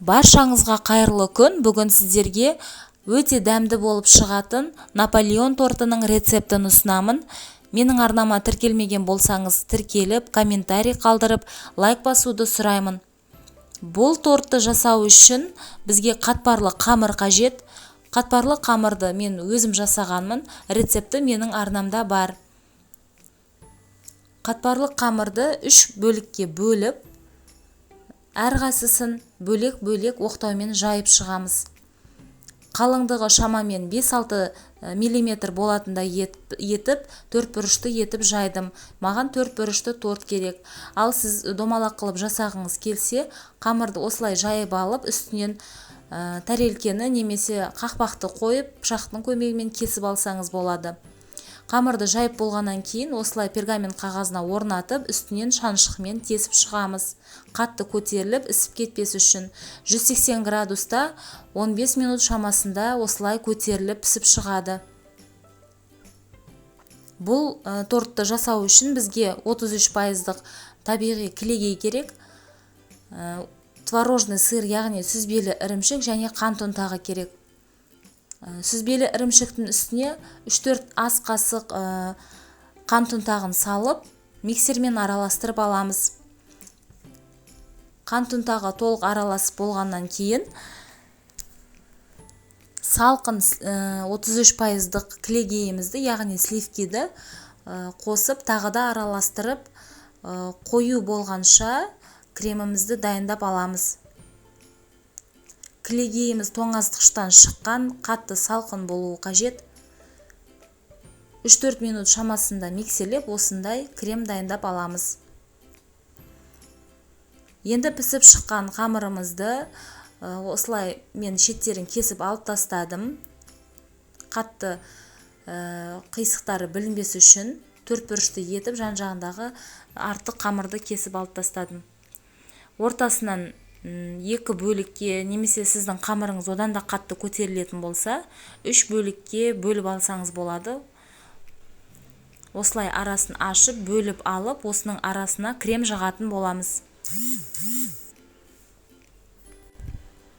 Баршаңызға қайырлы күн. Бүгін сіздерге өте дәмді болып шығатын Наполеон тортының рецептін ұсынамын. Менің арнама тіркелмеген болсаңыз, тіркеліп, комментарий қалдырып, лайк басуды сұраймын. Бұл тортты жасау үшін бізге қатпарлы қамыр қажет. Қатпарлы қамырды мен өзім жасағанмын. Рецепті менің арнамда бар. Қатпарлы қамырды 3 бөлікке бөліп, әрқайсысын бөлек-бөлек оқтаумен жайып шығамыз. Қалыңдығы шамамен 5-6 мм болатындай етіп, 4 бұрышты етіп жайдым. Маған 4 бұрышты торт керек. Ал сіз домалақ қылып жасағыңыз келсе, қамырды осылай жайып алып, үстінен тәрелкені немесе қақпақты қойып, пышақтың көмегімен кесіп алсаңыз болады. Қамырды жайып болғаннан кейін осылай пергамент қағазына орнатып, үстінен шаншықмен тесіп шығамыз. Қатты көтеріліп, ісіп кетпес үшін 180 градуста 15 минут шамасында осылай көтеріліп пісіп шығады. Бұл тортты жасау үшін бізге 33% табиғи кілегей керек, творожный сыр, яғни сүзбелі ірімшік және қант ұнтағы керек. Сүзбелі ірімшіктің үстіне 3-4 ас қасық қант ұнтағын салып, миксермен араластырып аламыз. Қант ұнтағы толық араласып болғаннан кейін салқын 33% кілегейімізді, яғни сливкиді қосып, тағы да араластырып, қою болғанша кремімізді дайындап аламыз. Кілегейіміз тоңазытқыштан шыққан, қатты салқын болуы қажет. 3-4 минут шамасында миксерлеп, осындай крем дайындап аламыз. Енді пісіп шыққан қамырымызды осылай мен шеттерін кесіп алып тастадым. Қатты қисықтары білінбес үшін 4 бұрышты етіп, жан-жағындағы артық қамырды кесіп алып тастадым. Ортасынан 2 бөлікке, немесе сіздің қамырыңыз одан да қатты көтерілетін болса, 3 бөлікке бөліп алсаңыз болады. Осылай арасын ашып, бөліп алып, осының арасына крем жағатын боламыз.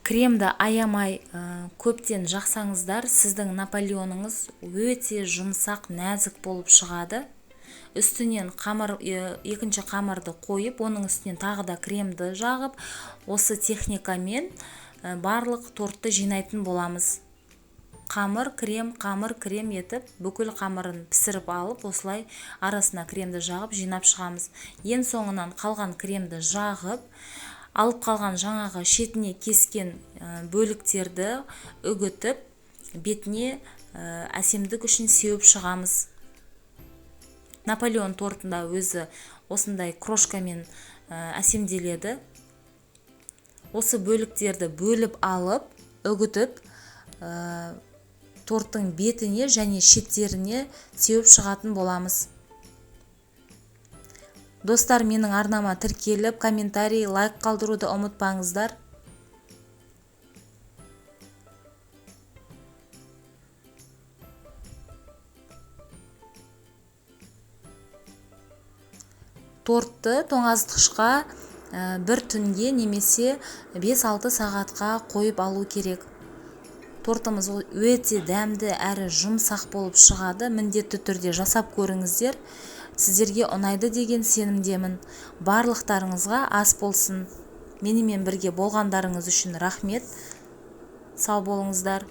Кремді аямай көптен жақсаңыздар, сіздің Наполеоныңыз өте жұмсақ, нәзік болып шығады. Үстінен екінші қамырды қойып, оның үстінен тағы да кремді жағып, осы техникамен барлық тортты жинайтын боламыз. Қамыр, крем етіп, бүкіл қамырын пісіріп алып, осылай арасына кремді жағып, жинап шығамыз. Ең соңынан қалған кремді жағып, алып қалған жаңағы шетіне кескен бөліктерді үгітіп, бетіне әсемдік үшін сеуіп шығамыз. Наполеон тортында өзі осындай крошкамен әсемделеді. Осы бөліктерді бөліп алып, үгітіп, торттың бетіне және шеттеріне сеуіп шығатын боламыз. Достар, менің арнама тіркеліп, комментарий, лайк қалдыруды ұмытпаңыздар. Тортты тоңазытқышқа 1 түнге немесе 5-6 сағатқа қойып алу керек. Тортымыз өте дәмді әрі жұмсақ болып шығады. Міндетті түрде жасап көріңіздер. Сіздерге ұнайды деген сенімдемін. Барлықтарыңызға ас болсын. Менімен бірге болғандарыңыз үшін рахмет. Сау болыңыздар.